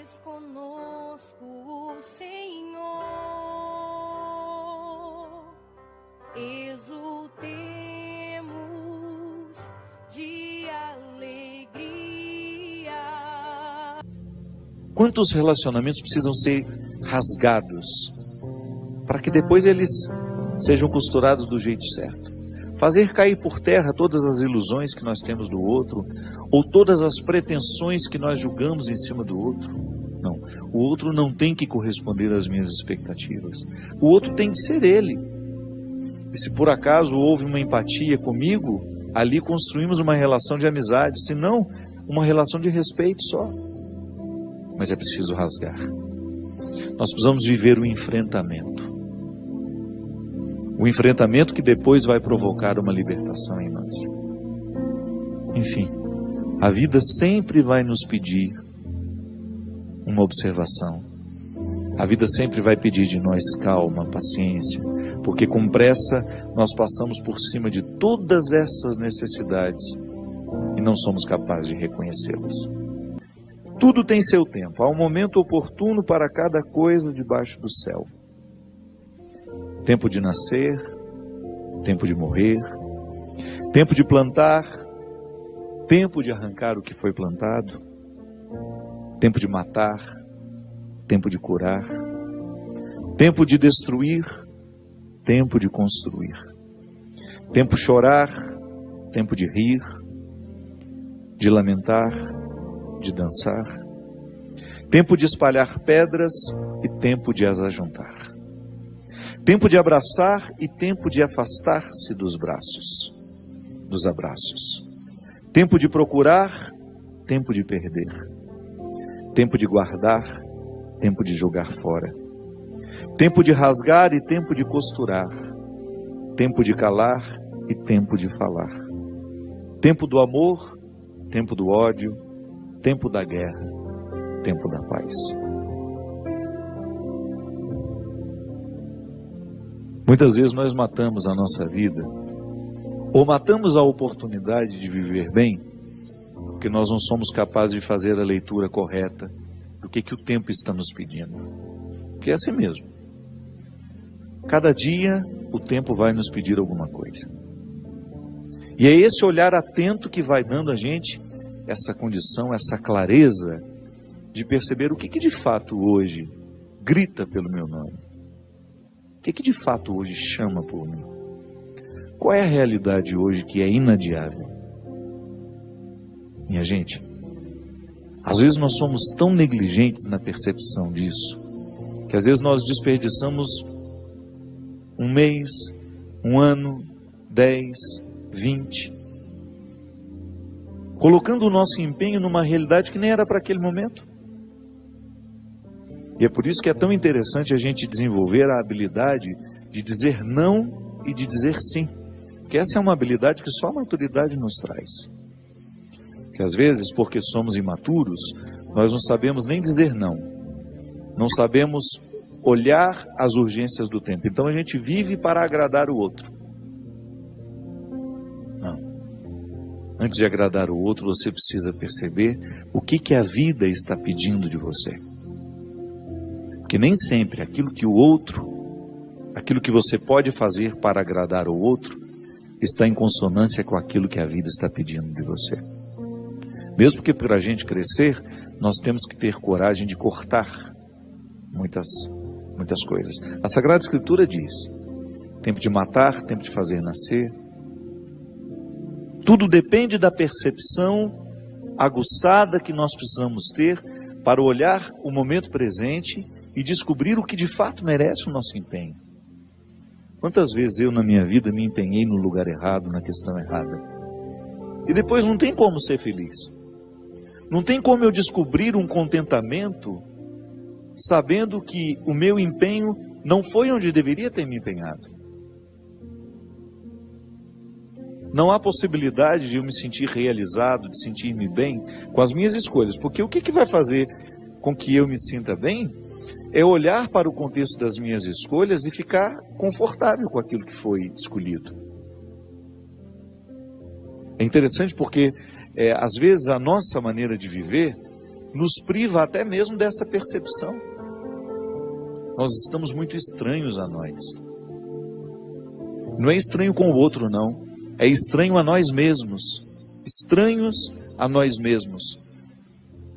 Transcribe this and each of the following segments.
és conosco, Senhor, exultemos de alegria. Quantos relacionamentos precisam ser rasgados para que depois eles sejam costurados do jeito certo? Fazer cair por terra todas as ilusões que nós temos do outro, ou todas as pretensões que nós julgamos em cima do outro. Não, o outro não tem que corresponder às minhas expectativas. O outro tem que ser ele. E se por acaso houve uma empatia comigo, ali construímos uma relação de amizade, se não, uma relação de respeito só. Mas é preciso rasgar. Nós precisamos viver o enfrentamento. O enfrentamento que depois vai provocar uma libertação em nós. Enfim, a vida sempre vai nos pedir uma observação. A vida sempre vai pedir de nós calma, paciência, porque com pressa nós passamos por cima de todas essas necessidades e não somos capazes de reconhecê-las. Tudo tem seu tempo, há um momento oportuno para cada coisa debaixo do céu. Tempo de nascer, tempo de morrer, tempo de plantar, tempo de arrancar o que foi plantado, tempo de matar, tempo de curar, tempo de destruir, tempo de construir, tempo de chorar, tempo de rir, de lamentar, de dançar, tempo de espalhar pedras e tempo de as ajuntar. Tempo de abraçar e tempo de afastar-se dos abraços. Tempo de procurar, tempo de perder. Tempo de guardar, tempo de jogar fora. Tempo de rasgar e tempo de costurar. Tempo de calar e tempo de falar. Tempo do amor, tempo do ódio, tempo da guerra, tempo da paz. Muitas vezes nós matamos a nossa vida, ou matamos a oportunidade de viver bem, porque nós não somos capazes de fazer a leitura correta do que o tempo está nos pedindo. Porque é assim mesmo. Cada dia o tempo vai nos pedir alguma coisa. E é esse olhar atento que vai dando a gente essa condição, essa clareza de perceber o que de fato hoje grita pelo meu nome. O que de fato hoje chama por mim? Qual é a realidade hoje que é inadiável? Minha gente, às vezes nós somos tão negligentes na percepção disso, que às vezes nós desperdiçamos um mês, um ano, 10, 20, colocando o nosso empenho numa realidade que nem era para aquele momento. E é por isso que é tão interessante a gente desenvolver a habilidade de dizer não e de dizer sim. Porque essa é uma habilidade que só a maturidade nos traz. Que às vezes, porque somos imaturos, nós não sabemos nem dizer não. Não sabemos olhar as urgências do tempo. Então a gente vive para agradar o outro. Não. Antes de agradar o outro, você precisa perceber o que a vida está pedindo de você. Porque nem sempre aquilo que você pode fazer para agradar o outro, está em consonância com aquilo que a vida está pedindo de você. Mesmo que para a gente crescer, nós temos que ter coragem de cortar muitas coisas. A Sagrada Escritura diz: tempo de matar, tempo de fazer nascer. Tudo depende da percepção aguçada que nós precisamos ter para olhar o momento presente e descobrir o que de fato merece o nosso empenho. Quantas vezes eu na minha vida me empenhei no lugar errado, na questão errada. E depois não tem como ser feliz. Não tem como eu descobrir um contentamento sabendo que o meu empenho não foi onde deveria ter me empenhado. Não há possibilidade de eu me sentir realizado, de sentir-me bem com as minhas escolhas. Porque o que vai fazer com que eu me sinta bem é olhar para o contexto das minhas escolhas e ficar confortável com aquilo que foi escolhido. É interessante porque, às vezes, a nossa maneira de viver nos priva até mesmo dessa percepção. Nós estamos muito estranhos a nós. Não é estranho com o outro, não. É estranho a nós mesmos. Estranhos a nós mesmos.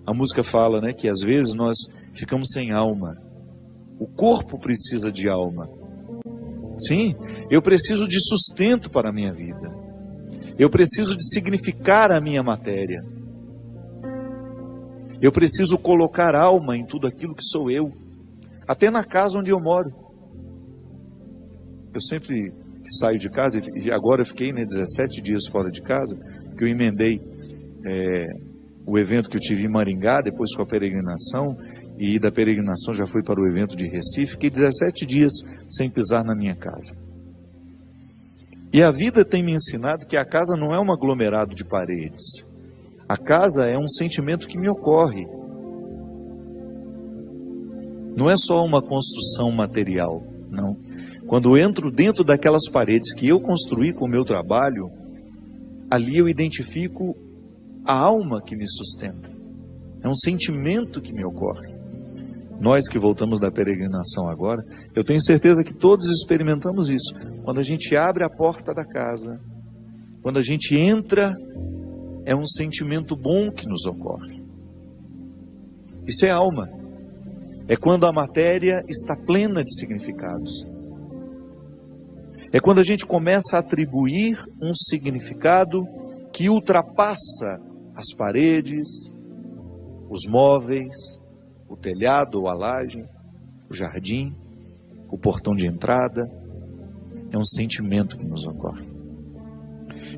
A música fala, né, que às vezes nós ficamos sem alma. O corpo precisa de alma. Sim, eu preciso de sustento para a minha vida. Eu preciso de significar a minha matéria. Eu preciso colocar alma em tudo aquilo que sou eu. Até na casa onde eu moro. Eu sempre saio de casa, e agora eu fiquei 17 dias fora de casa, porque eu emendei o evento que eu tive em Maringá, depois com a peregrinação, e da peregrinação já fui para o evento de Recife. Fiquei 17 dias sem pisar na minha casa. E a vida tem me ensinado que a casa não é um aglomerado de paredes. A casa é um sentimento que me ocorre. Não é só uma construção material, não. Quando eu entro dentro daquelas paredes que eu construí com o meu trabalho, ali eu identifico a alma que me sustenta. É um sentimento que me ocorre. Nós que voltamos da peregrinação agora, eu tenho certeza que todos experimentamos isso. Quando a gente abre a porta da casa, quando a gente entra, é um sentimento bom que nos ocorre. Isso é alma. É quando a matéria está plena de significados. É quando a gente começa a atribuir um significado que ultrapassa as paredes, os móveis, o telhado ou a laje, o jardim, o portão de entrada. É um sentimento que nos ocorre.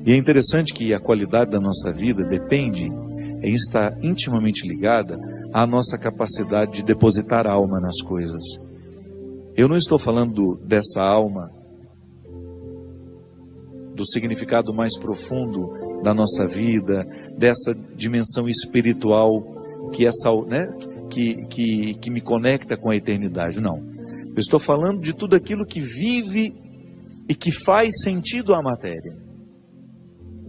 E é interessante que a qualidade da nossa vida está intimamente ligada à nossa capacidade de depositar alma nas coisas. Eu não estou falando dessa alma, do significado mais profundo da nossa vida, dessa dimensão espiritual que me conecta com a eternidade. Não. Eu estou falando de tudo aquilo que vive e que faz sentido à matéria.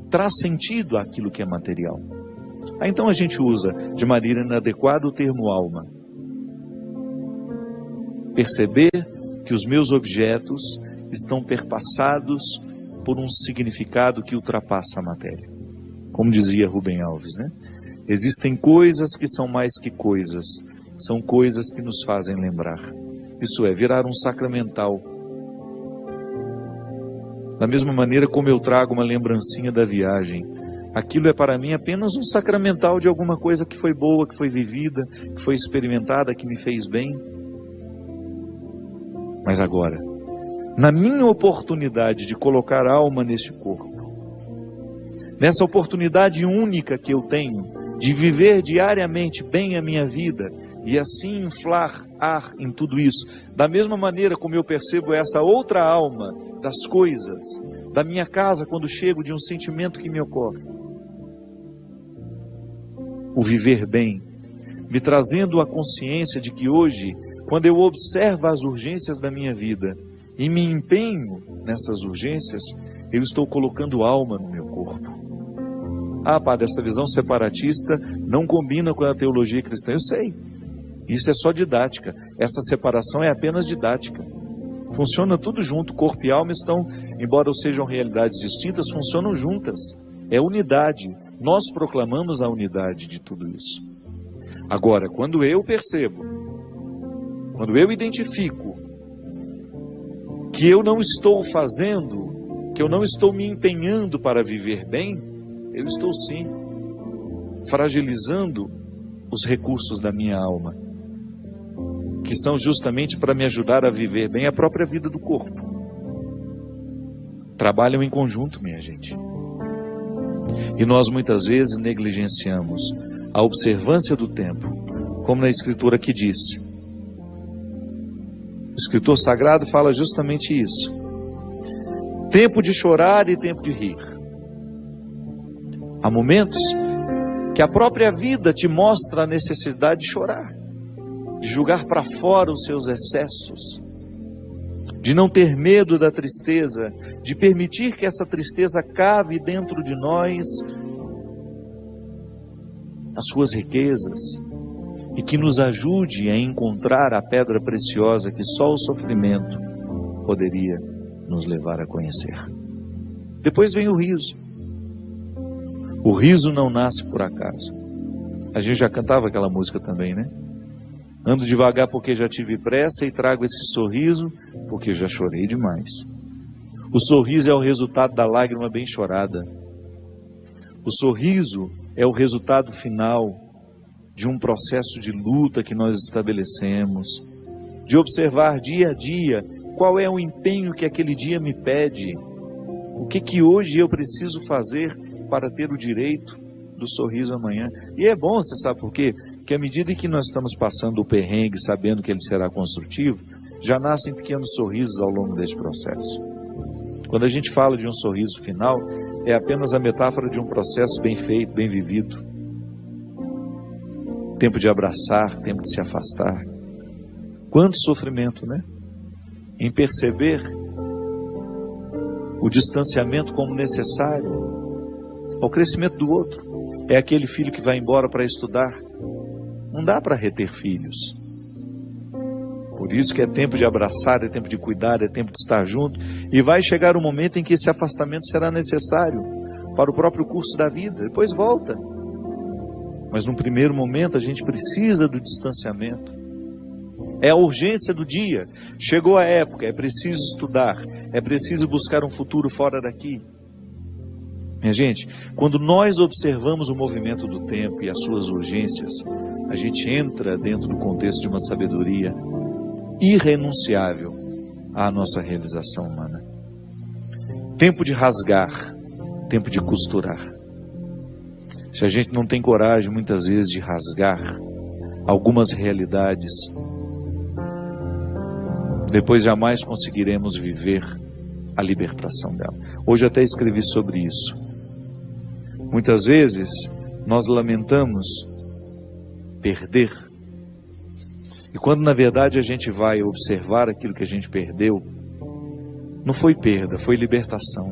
Traz sentido àquilo que é material. Então a gente usa de maneira inadequada o termo alma. Perceber que os meus objetos estão perpassados por um significado que ultrapassa a matéria. Como dizia Rubem Alves, né? Existem coisas que são mais que coisas, são coisas que nos fazem lembrar. Isso é, virar um sacramental. Da mesma maneira como eu trago uma lembrancinha da viagem, aquilo é para mim apenas um sacramental de alguma coisa que foi boa, que foi vivida, que foi experimentada, que me fez bem. Mas agora, na minha oportunidade de colocar alma neste corpo, nessa oportunidade única que eu tenho de viver diariamente bem a minha vida e assim inflar ar em tudo isso, da mesma maneira como eu percebo essa outra alma das coisas, da minha casa quando chego, de um sentimento que me ocorre. O viver bem, me trazendo a consciência de que hoje, quando eu observo as urgências da minha vida e me empenho nessas urgências, eu estou colocando alma no meu corpo. Ah, padre, essa visão separatista não combina com a teologia cristã. Eu sei, isso é só didática. Essa separação é apenas didática. Funciona tudo junto, corpo e alma estão, embora sejam realidades distintas, funcionam juntas. É unidade. Nós proclamamos a unidade de tudo isso. Agora, quando eu percebo, quando eu identifico que eu não estou fazendo, que eu não estou me empenhando para viver bem, eu estou sim fragilizando os recursos da minha alma, que são justamente para me ajudar a viver bem a própria vida do corpo. Trabalham em conjunto, minha gente. E nós muitas vezes negligenciamos a observância do tempo, como na Escritura que diz. O escritor sagrado fala justamente isso. Tempo de chorar e tempo de rir. Há momentos que a própria vida te mostra a necessidade de chorar, de jogar para fora os seus excessos, de não ter medo da tristeza, de permitir que essa tristeza cave dentro de nós as suas riquezas, e que nos ajude a encontrar a pedra preciosa que só o sofrimento poderia nos levar a conhecer. Depois vem o riso. O riso não nasce por acaso. A gente já cantava aquela música também, né? Ando devagar porque já tive pressa e trago esse sorriso porque já chorei demais. O sorriso é o resultado da lágrima bem chorada. O sorriso é o resultado final de um processo de luta que nós estabelecemos, de observar dia a dia qual é o empenho que aquele dia me pede, o que hoje eu preciso fazer para ter o direito do sorriso amanhã. E é bom, você sabe por quê? Porque à medida que nós estamos passando o perrengue, sabendo que ele será construtivo, já nascem pequenos sorrisos ao longo desse processo. Quando a gente fala de um sorriso final, é apenas a metáfora de um processo bem feito, bem vivido. Tempo de abraçar, tempo de se afastar. Quanto sofrimento, né? Em perceber o distanciamento como necessário ao crescimento do outro. É aquele filho que vai embora para estudar. Não dá para reter filhos. Por isso que é tempo de abraçar, é tempo de cuidar, é tempo de estar junto. E vai chegar o momento em que esse afastamento será necessário para o próprio curso da vida. Depois volta. Mas num primeiro momento a gente precisa do distanciamento. É a urgência do dia. Chegou a época, é preciso estudar. É preciso buscar um futuro fora daqui. Minha gente, quando nós observamos o movimento do tempo e as suas urgências, a gente entra dentro do contexto de uma sabedoria irrenunciável à nossa realização humana. Tempo de rasgar, tempo de costurar. Se a gente não tem coragem, muitas vezes, de rasgar algumas realidades, depois jamais conseguiremos viver a libertação dela. Hoje até escrevi sobre isso. Muitas vezes nós lamentamos perder. E quando na verdade a gente vai observar aquilo que a gente perdeu, não foi perda, foi libertação.